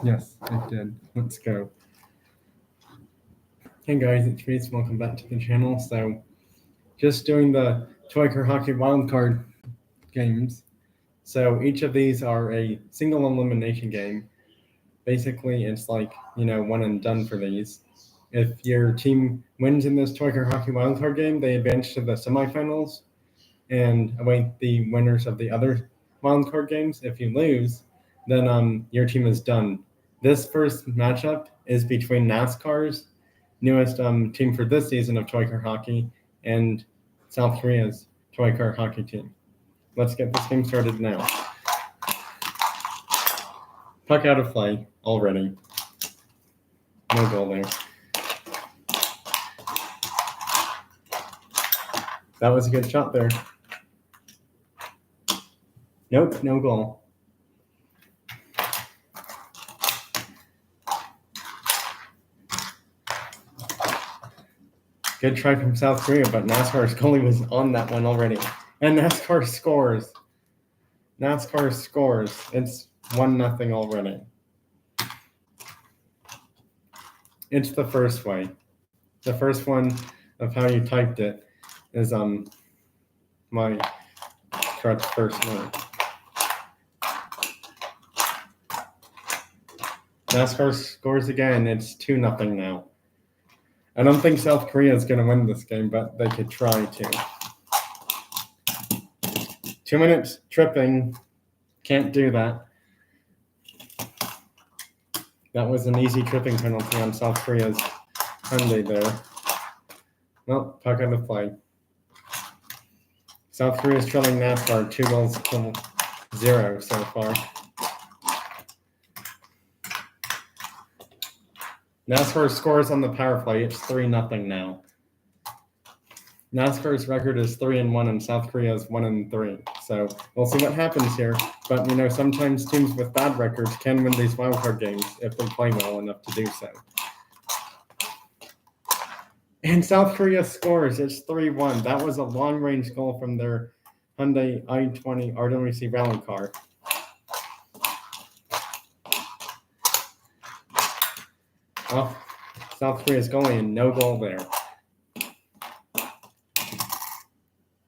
Yes, it did. Let's go. Hey guys, it's Reese. Welcome back to the channel. So, just doing the Toyker Hockey Wildcard games. So, each of these are a single elimination game. Basically, it's like, one and done for these. If your team wins in this Toyker Hockey Wildcard game, they advance to the semifinals and await the winners of the other wildcard games. If you lose, then your team is done. This first matchup is between NASCAR's newest team for this season of Toyker Hockey and South Korea's Toyker Hockey team. Let's get this game started now. Puck out of play already. No goal there. That was a good shot there. Nope, no goal. Good try from South Korea, but NASCAR's goalie was on that one already. And NASCAR scores. NASCAR scores. It's 1-0 already. It's the first way. The first one of how you typed it is my correct first one. NASCAR scores again. It's 2-0 now. I don't think South Korea is going to win this game, but they could try to. 2 minutes tripping. Can't do that. That was an easy tripping penalty on South Korea's Hyundai there. Well, puck out of play. South Korea is trailing NASCAR 2-0 so far. NASCAR scores on the power play. It's 3-0 now. NASCAR's record is 3-1 and South Korea's 1-3. So we'll see what happens here. But sometimes teams with bad records can win these wildcard games if they play well enough to do so. And South Korea scores. It's 3-1. That was a long-range goal from their Hyundai i20 RWC rally car. Oh, South Korea's goalie and no goal there.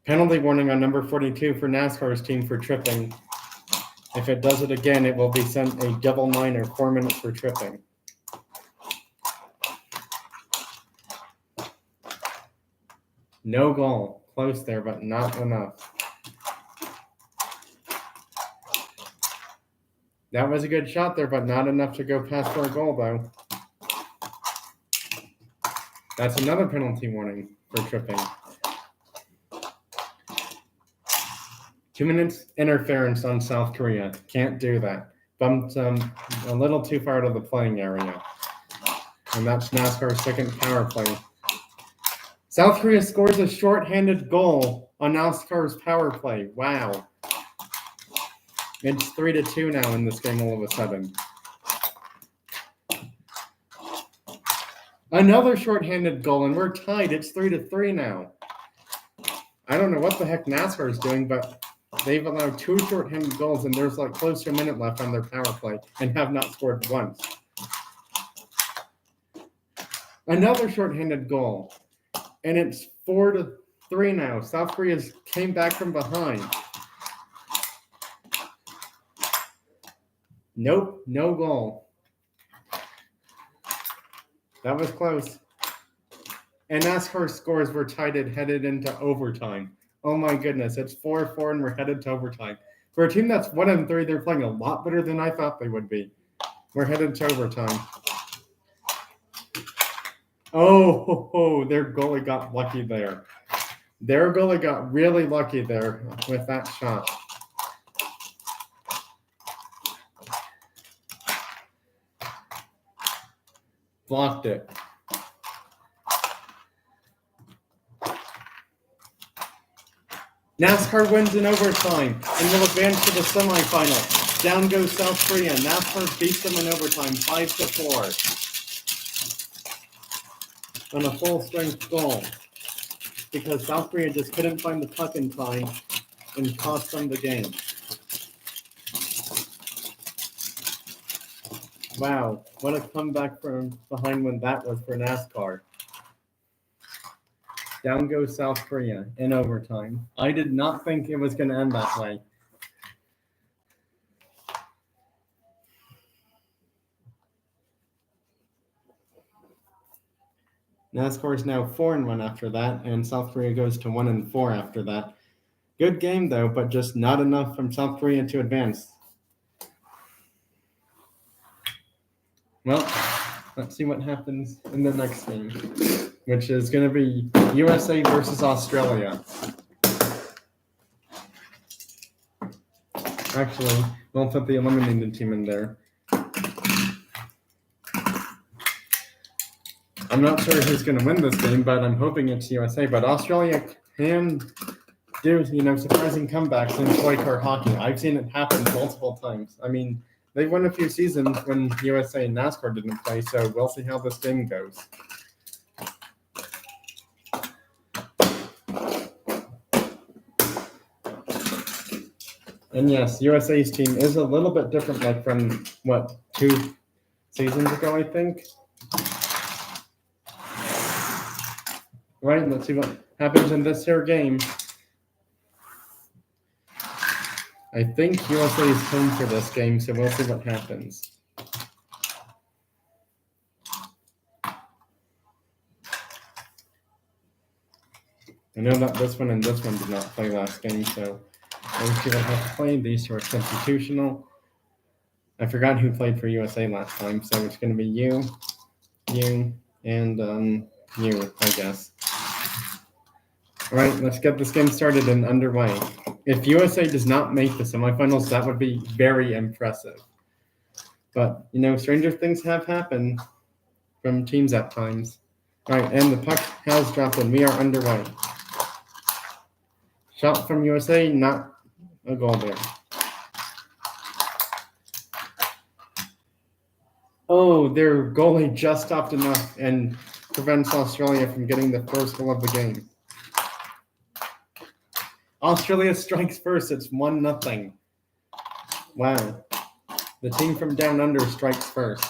Penalty warning on number 42 for NASCAR's team for tripping. If it does it again, it will be sent a double minor, 4 minutes for tripping. No goal. Close there, but not enough. That was a good shot there, but not enough to go past for a goal, though. That's another penalty warning for tripping. 2 minutes interference on South Korea. Can't do that. Bumped a little too far out of the playing area. And that's NASCAR's second power play. South Korea scores a shorthanded goal on NASCAR's power play. Wow. It's 3-2 now in this game all of a sudden. Another shorthanded goal, and we're tied. It's 3-3 now. I don't know what the heck NASCAR is doing, but they've allowed 2 shorthanded goals, and there's close to a minute left on their power play, and have not scored once. Another shorthanded goal, and it's 4-3 now. South Korea came back from behind. Nope, no goal. That was close. And NASCAR scores were tied and headed into overtime. Oh my goodness, it's 4-4 and we're headed to overtime. For a team that's 1-3, they're playing a lot better than I thought they would be. We're headed to overtime. Oh, their goalie got lucky there. Their goalie got really lucky there with that shot. Blocked it. NASCAR wins in overtime and will advance to the semifinal. Down goes South Korea. NASCAR beats them in overtime 5-4 on a full-strength goal because South Korea just couldn't find the puck in time and cost them the game. Wow, what a comeback from behind when that was for NASCAR. Down goes South Korea in overtime. I did not think it was going to end that way. NASCAR is now 4-1 after that, and South Korea goes to 1-4 after that. Good game though, but just not enough from South Korea to advance. Well, let's see what happens in the next game, which is going to be USA versus Australia. Actually, we'll put the eliminated team in there. I'm not sure who's going to win this game, but I'm hoping it's USA. But Australia can do, surprising comebacks in toy car hockey. I've seen it happen multiple times. I mean, they won a few seasons when USA and NASCAR didn't play, so we'll see how this game goes. And yes, USA's team is a little bit different, like from, 2 seasons ago, I think? Right, let's see what happens in this here game. I think USA is home for this game, so we'll see what happens. I know that this one and this one did not play last game, so those two will have to play. These two are substitutional. I forgot who played for USA last time, so it's going to be you, and you, I guess. All right, let's get this game started and underway. If USA does not make the semifinals, that would be very impressive. But, stranger things have happened from teams at times. All right, and the puck has dropped and we are underway. Shot from USA, not a goal there. Oh, their goalie just stopped enough and prevents Australia from getting the first goal of the game. Australia strikes first. It's 1-0. Wow. The team from down under strikes first.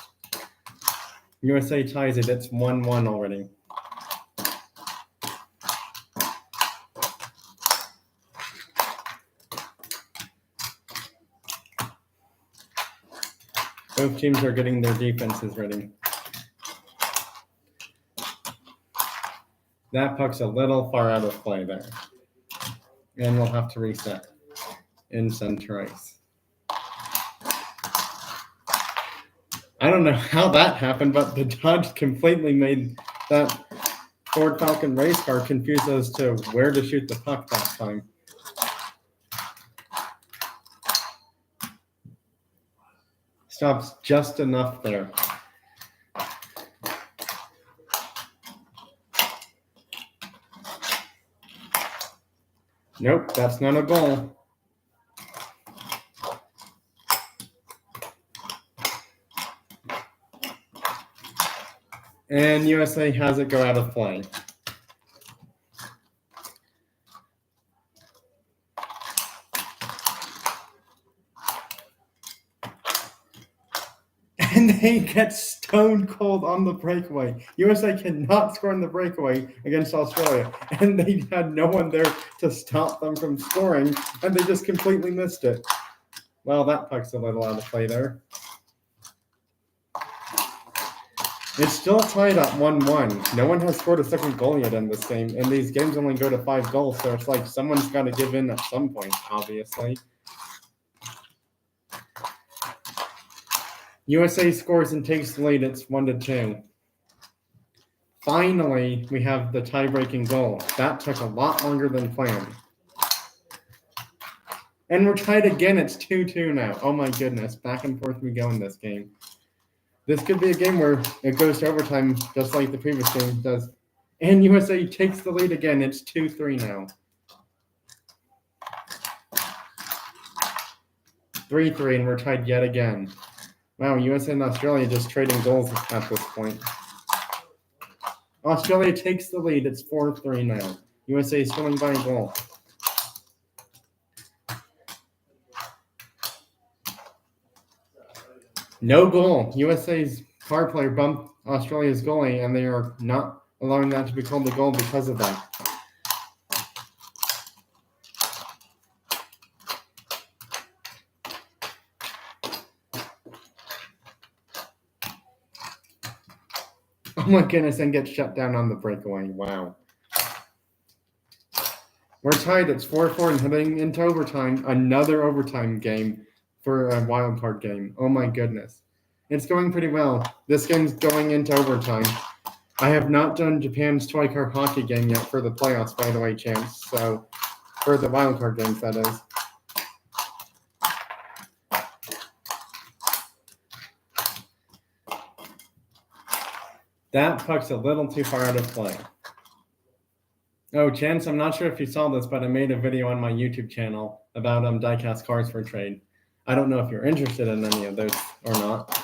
USA ties it. It's 1-1 already. Both teams are getting their defenses ready. That puck's a little far out of play there. And we'll have to reset in center ice. I don't know how that happened, but the Dodge completely made that Ford Falcon race car confused as to where to shoot the puck that time. Stops just enough there. Nope, that's not a goal. And USA has it go out of play. And they get stone cold on the breakaway. USA cannot score on the breakaway against Australia. And they had no one there to stop them from scoring. And they just completely missed it. Well, that puck's a little out of play there. It's still tied at 1-1. No one has scored a second goal yet in this game. And these games only go to 5 goals. So it's like someone's got to give in at some point, obviously. USA scores and takes the lead. It's 1-2. Finally, we have the tie-breaking goal. That took a lot longer than planned. And we're tied again. It's 2-2 now. Oh my goodness. Back and forth we go in this game. This could be a game where it goes to overtime just like the previous game does. And USA takes the lead again. It's 2-3 now. 3-3, and we're tied yet again. Wow, USA and Australia just trading goals at this point. Australia takes the lead. It's 4-3 now. USA is winning by a goal. No goal. USA's card player bumped Australia's goalie, and they are not allowing that to be called a goal because of that. Oh my goodness, and gets shut down on the breakaway. Wow. We're tied. It's 4-4 and heading into overtime. Another overtime game for a wild card game. Oh my goodness. It's going pretty well. This game's going into overtime. I have not done Japan's toy car hockey game yet for the playoffs, by the way, Chance. So, for the wild card games, that is. That puck's a little too far out of play. Oh, Chance, I'm not sure if you saw this, but I made a video on my YouTube channel about diecast cars for trade. I don't know if you're interested in any of those or not.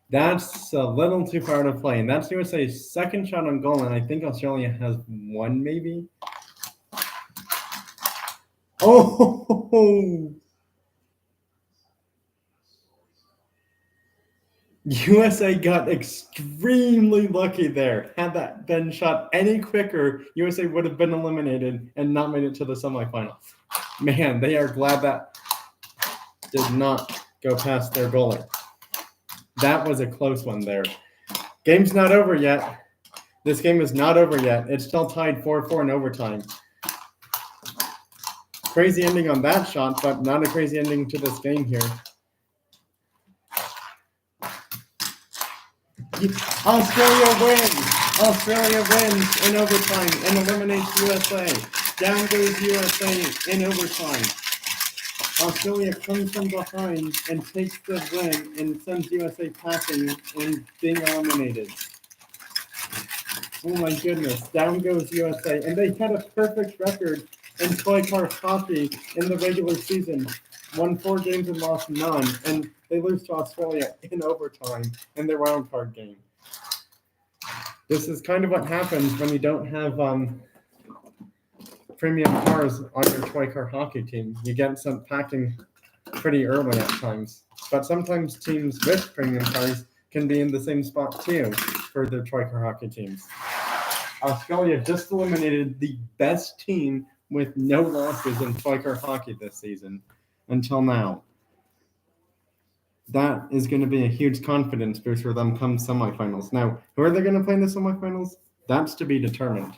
That's a little too far out of play, and that's USA's second shot on goal, and I think Australia has one, maybe? Oh! USA got extremely lucky there. Had that been shot any quicker, USA would have been eliminated and not made it to the semifinals. Man, they are glad that did not go past their goalie. That was a close one there. Game's not over yet. This game is not over yet. It's still tied 4-4 in overtime. Crazy ending on that shot, but not a crazy ending to this game here. Australia wins! Australia wins in overtime and eliminates USA. Down goes USA in overtime. Australia comes from behind and takes the win and sends USA packing and being eliminated. Oh my goodness, down goes USA. And they had a perfect record in toy car hockey in the regular season. Won 4 games and lost none. And they lose to Australia in overtime in their wild card game. This is kind of what happens when you don't have premium cars on your toy car hockey team. You get some packing pretty early at times. But sometimes teams with premium cars can be in the same spot too for their toy car hockey teams. Australia just eliminated the best team with no losses in toy car hockey this season until now. That is going to be a huge confidence boost for them come semifinals. Now, who are they going to play in the semifinals? That's to be determined.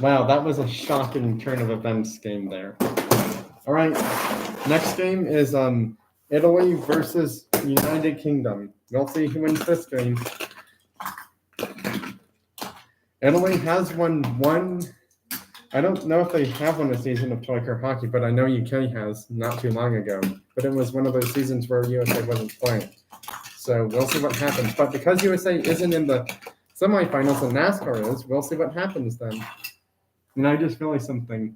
Wow, that was a shocking turn of events game there. All right, next game is Italy versus United Kingdom. We'll see who wins this game. Italy has won one. I don't know if they have won a season of toy car hockey, but I know UK has not too long ago. But it was one of those seasons where USA wasn't playing. So we'll see what happens. But because USA isn't in the semifinals and NASCAR is, we'll see what happens then. And I just realized something.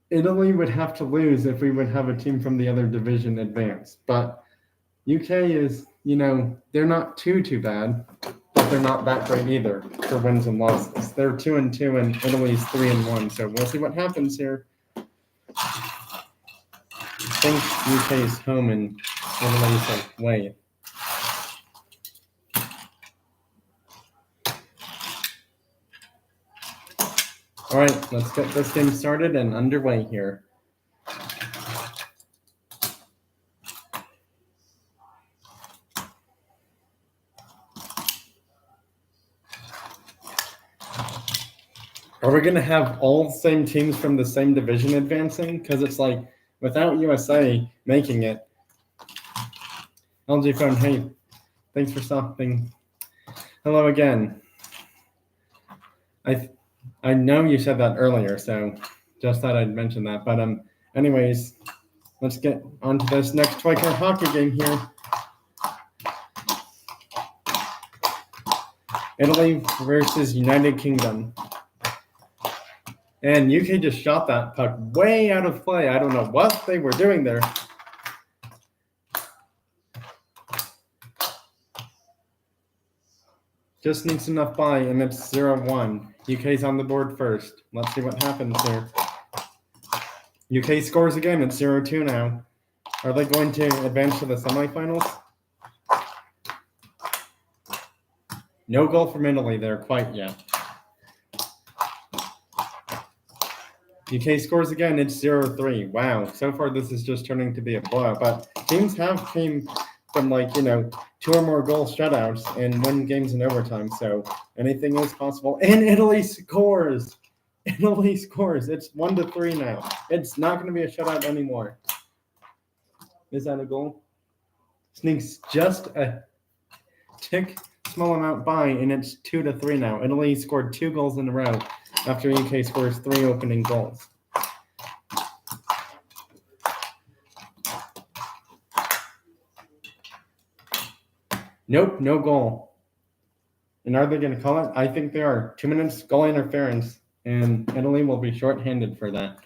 Italy would have to lose if we would have a team from the other division advance. But UK is, they're not too bad. But they're not that great either for wins and losses. They're 2-2 and Italy's 3-1. So we'll see what happens here. I think UK is home and Italy's away. All right, let's get this game started and underway here. Are we going to have all the same teams from the same division advancing? Because it's like, without USA making it. LG Phone, hey, thanks for stopping. Hello again. I know you said that earlier, so just thought I'd mention that. But anyways, let's get on to this next toy car hockey game here. Italy versus United Kingdom. And UK just shot that puck way out of play. I don't know what they were doing there. Just needs enough by, and it's 0-1. UK's on the board first. Let's see what happens here. UK scores again. It's 0-2 now. Are they going to advance to the semifinals? No goal from Italy there quite yet. UK scores again. It's 0-3. Wow. So far, this is just turning to be a blowout. But teams have came from 2 or more goal shutouts and win games in overtime. So anything is possible. And Italy scores. Italy scores. It's 1-3 now. It's not going to be a shutout anymore. Is that a goal? Sneaks just a tick small amount by, and it's 2-3 now. Italy scored 2 goals in a row after UK scores 3 opening goals. Nope, no goal. And are they going to call it? I think they are. 2 minutes goal interference, and Italy will be shorthanded for that.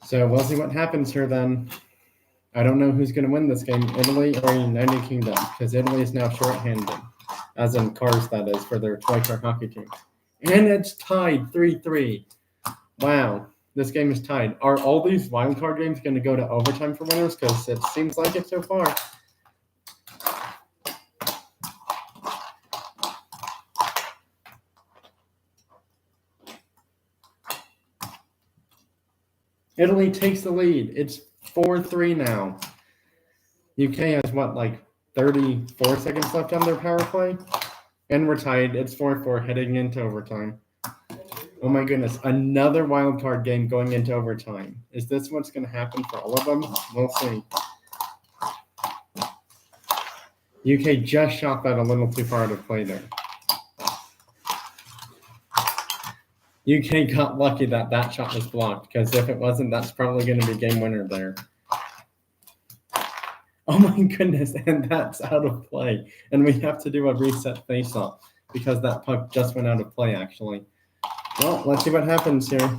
So we'll see what happens here then. I don't know who's going to win this game, Italy or United Kingdom, because Italy is now shorthanded, as in cars, that is, for their toy-car hockey team. And it's tied 3-3. Wow, this game is tied. Are all these wildcard games going to go to overtime for winners? Because it seems like it so far. Italy takes the lead. It's 4-3 now. UK has, 34 seconds left on their power play? And we're tied. It's 4-4 heading into overtime. Oh my goodness. Another wild card game going into overtime. Is this what's going to happen for all of them? We'll see. UK just shot that a little too far out of play there. UK got lucky that that shot was blocked, because if it wasn't, that's probably going to be game winner there. Oh my goodness, and that's out of play. And we have to do a reset face-off because that puck just went out of play, actually. Well, let's see what happens here.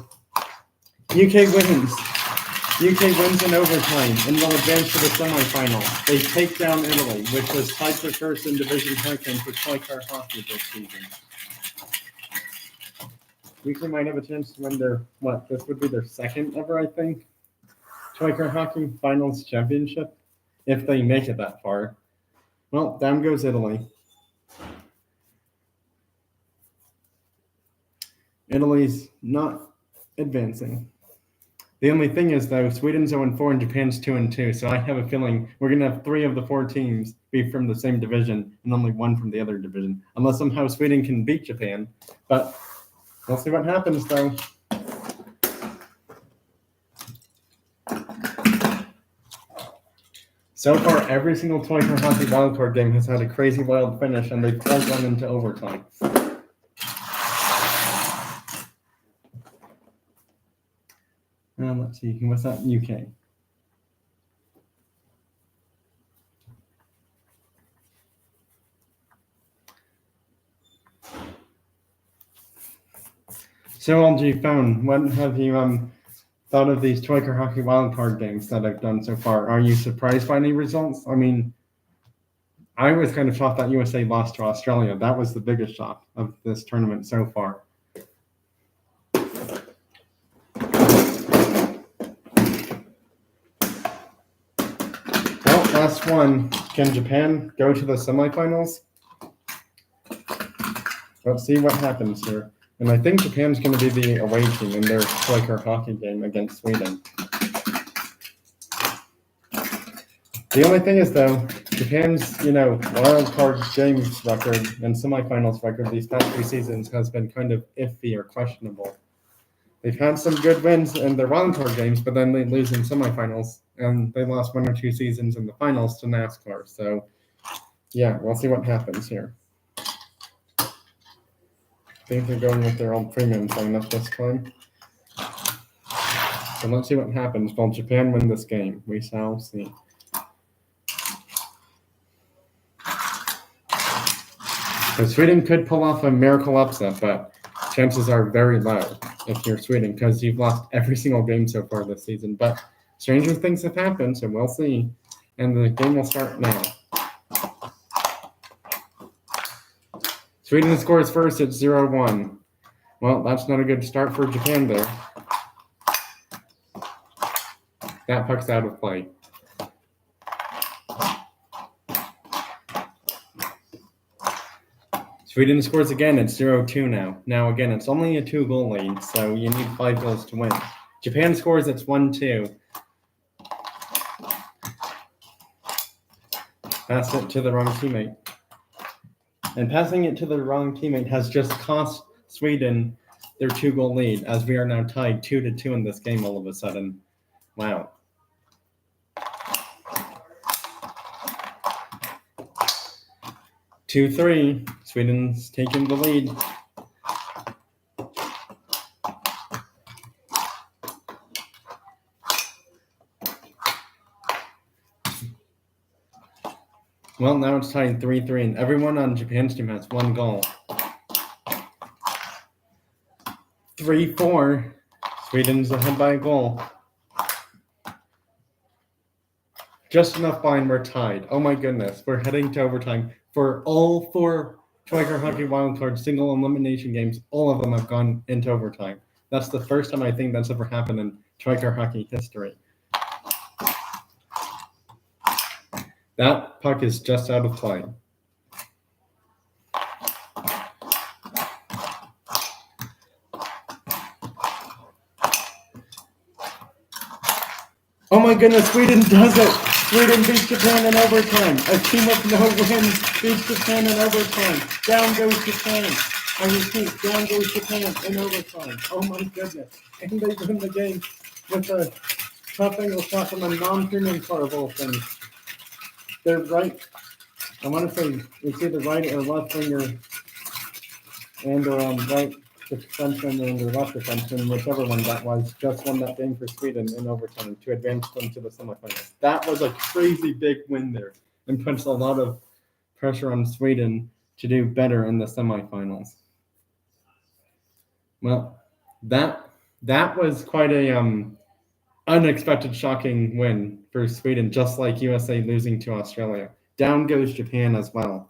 UK wins. UK wins in overtime and will advance to the semifinal. They take down Italy, which was tied for first in Division Hockey for toy-car hockey this season. UK might have a chance to win their, this would be their second ever, I think, toy-car hockey finals championship, if they make it that far. Well, down goes Italy. Italy's not advancing. The only thing is, though, Sweden's 0-4 and Japan's 2-2, so I have a feeling we're going to have 3 of the 4 teams be from the same division and only 1 from the other division, unless somehow Sweden can beat Japan. But we'll see what happens, though. So far, every single toy-car hockey wildcard game has had a crazy wild finish, and they've all gone into overtime. Let's see, what's that? UK. So, LG Phone, what have you thought of these toy-car hockey wildcard games that I've done so far? Are you surprised by any results? I mean, I was kind of shocked that USA lost to Australia. That was the biggest shock of this tournament so far. Well, last one. Can Japan go to the semifinals? Let's see what happens here. And I think Japan's going to be the away team in their toy-car hockey game against Sweden. The only thing is, though, Japan's, wild card games record and semifinals record these past 3 seasons has been kind of iffy or questionable. They've had some good wins in their wild card games, but then they lose in semifinals, and they lost 1 or 2 seasons in the finals to NASCAR. So, yeah, we'll see what happens here. I think they're going with their old premium lineup this time. So let's see what happens. Will Japan win this game? We shall see. So Sweden could pull off a miracle upset, but chances are very low if you're Sweden, because you've lost every single game so far this season. But stranger things have happened, so we'll see. And the game will start now. Sweden scores first at 0-1. Well, that's not a good start for Japan there. That puck's out of play. Sweden scores again at 0-2 now. Now again, it's only a 2-goal lead, so you need 5 goals to win. Japan scores at 1-2. Pass it to the wrong teammate. And passing it to the wrong teammate has just cost Sweden their 2-goal lead, as we are now tied 2-2 in this game all of a sudden. Wow. Two, 3. Sweden's taking the lead. Well, now it's tied 3-3, and everyone on Japan's team has 1 goal. 3-4. Sweden's ahead by a goal. Just enough by, and we're tied. Oh my goodness, we're heading to overtime. For all 4 Troika Hockey Wildcard single elimination games, all of them have gone into overtime. That's the first time I think that's ever happened in Troika Hockey history. That puck is just out of play. Oh my goodness, Sweden does it! Sweden beats Japan in overtime. A team with no wins beats Japan in overtime. Down goes Japan. I repeat, down goes Japan in overtime. Oh my goodness. And they win the game with a tough angle shot from a non-premium card of all things. They're right. I want to say it's either right or left winger and right defenseman and or left defenseman, whichever one that was, just won that game for Sweden in overtime to advance them to the semifinals. That was a crazy big win there and puts a lot of pressure on Sweden to do better in the semifinals. Well, that was quite a unexpected, shocking win for Sweden, just like USA losing to Australia. Down goes Japan as well.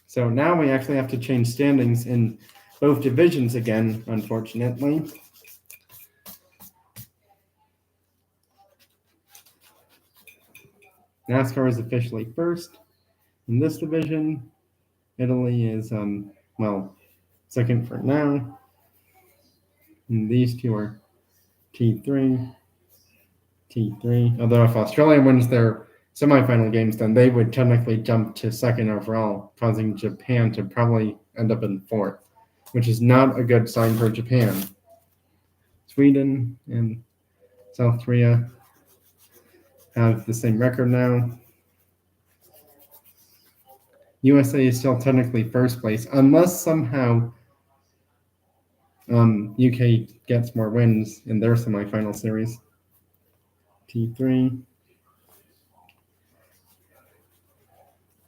So now we actually have to change standings in both divisions again, unfortunately. NASCAR is officially first in this division. Italy is, second for now. And these two are T3. Although if Australia wins their semifinal games, then they would technically jump to second overall, causing Japan to probably end up in 4th, which is not a good sign for Japan. Sweden and South Korea have the same record now. USA is still technically first place, unless somehow UK gets more wins in their semifinal series. T3.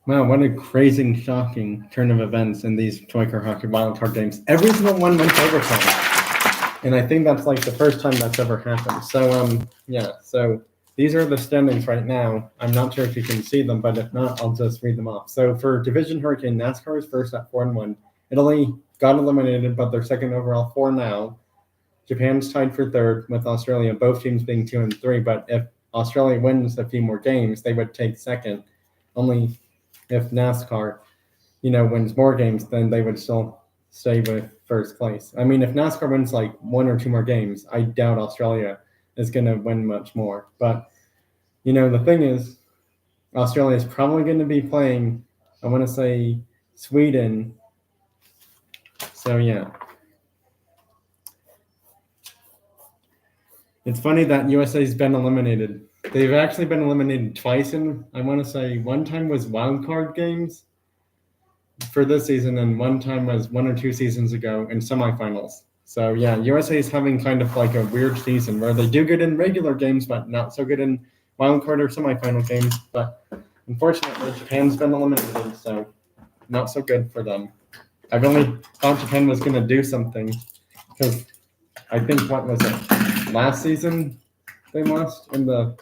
Wow, what a crazy, shocking turn of events in these Troika Hockey Wildcard games. Every single one went to overtime. And I think that's like the first time that's ever happened. So, so these are the standings right now. I'm not sure if you can see them, but if not, I'll just read them off. So for Division Hurricane, NASCAR is first at 4-1. Italy got eliminated, but they're second overall 4 now. Japan's tied for 3rd with Australia, both teams being 2 and 3. But if Australia wins a few more games, they would take second. Only if NASCAR, wins more games, then they would still stay with first place. I mean, if NASCAR wins like 1 or 2 more games, I doubt Australia is going to win much more. But, the thing is, Australia is probably going to be playing, I want to say, Sweden. So, yeah. It's funny that USA's been eliminated. They've actually been eliminated twice in, I want to say, one time was wildcard games for this season, and one time was 1 or 2 seasons ago in semifinals. So, yeah, USA is having kind of like a weird season where they do good in regular games, but not so good in wildcard or semifinal games. But unfortunately, Japan's been eliminated, so not so good for them. I really thought Japan was going to do something because I think, last season they lost in the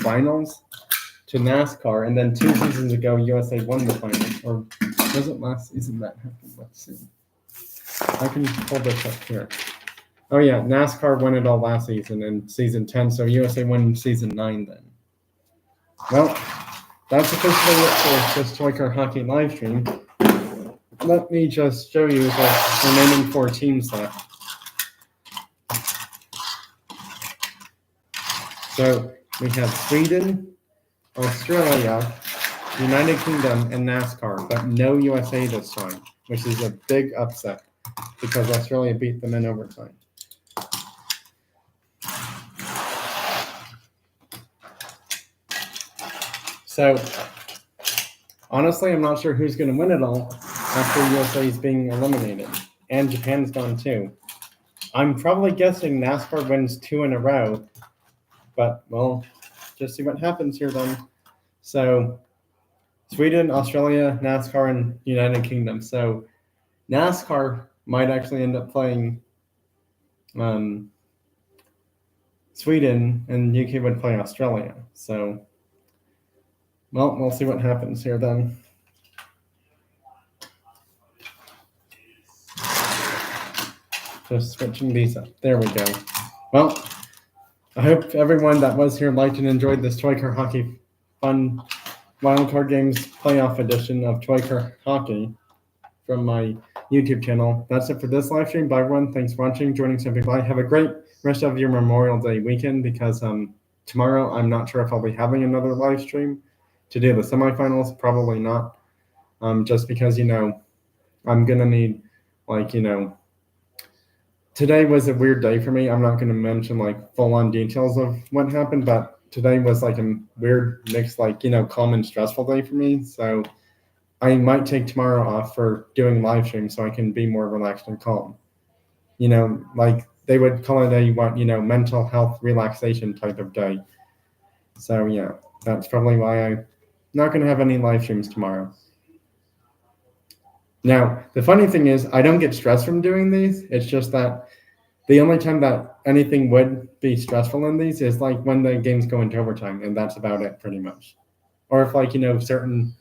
finals to NASCAR, and then 2 seasons ago, USA won the finals. Or was it last season that happened? Let's see. I can pull this up here. Oh yeah, NASCAR won it all last season in season 10, so USA won season 9 then. Well, that's officially it for this Toy Car Hockey live stream. Let me just show you the remaining 4 teams left. So we have Sweden, Australia, United Kingdom, and NASCAR, but no USA this time, which is a big upset because Australia beat them in overtime. So honestly, I'm not sure who's going to win it all after USA is being eliminated, and Japan's gone too. I'm probably guessing NASCAR wins 2 in a row, but we'll just see what happens here then. So Sweden, Australia, NASCAR, and United Kingdom. So NASCAR might actually end up playing Sweden, and UK would play Australia. So, well, we'll see what happens here then. Just switching these up. There we go. Well, I hope everyone that was here liked and enjoyed this Toy Car Hockey fun Wildcard Games playoff edition of Toy Car Hockey from my YouTube channel. That's it for this live stream. Bye, everyone. Thanks for watching, joining Simply Bye. Have a great rest of your Memorial Day weekend because tomorrow I'm not sure if I'll be having another live stream to do the semifinals. Probably not. Just because, I'm going to need, today was a weird day for me. I'm not going to mention full-on details of what happened, but today was a weird mix, calm and stressful day for me. So I might take tomorrow off for doing live streams so I can be more relaxed and calm. They would call it a, mental health relaxation type of day. So yeah, that's probably why I'm not going to have any live streams tomorrow. Now, the funny thing is I don't get stressed from doing these. It's just that the only time that anything would be stressful in these is when the games go into overtime, and that's about it pretty much. Or if certain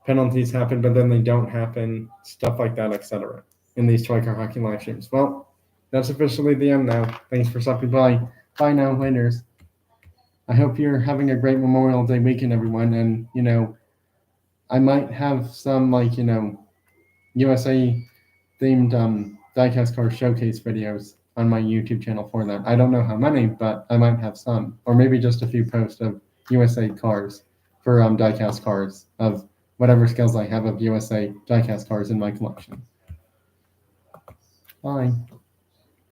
penalties happen, but then they don't happen, stuff like that, etc. in these Toy Car Hockey live streams. Well, that's officially the end now. Thanks for stopping by. Bye now, laters. I hope you're having a great Memorial Day weekend, everyone. And, I might have some, USA themed diecast car showcase videos on my YouTube channel for that. I don't know how many, but I might have some, or maybe just a few posts of USA cars for diecast cars of whatever skills I have of USA diecast cars in my collection. Bye.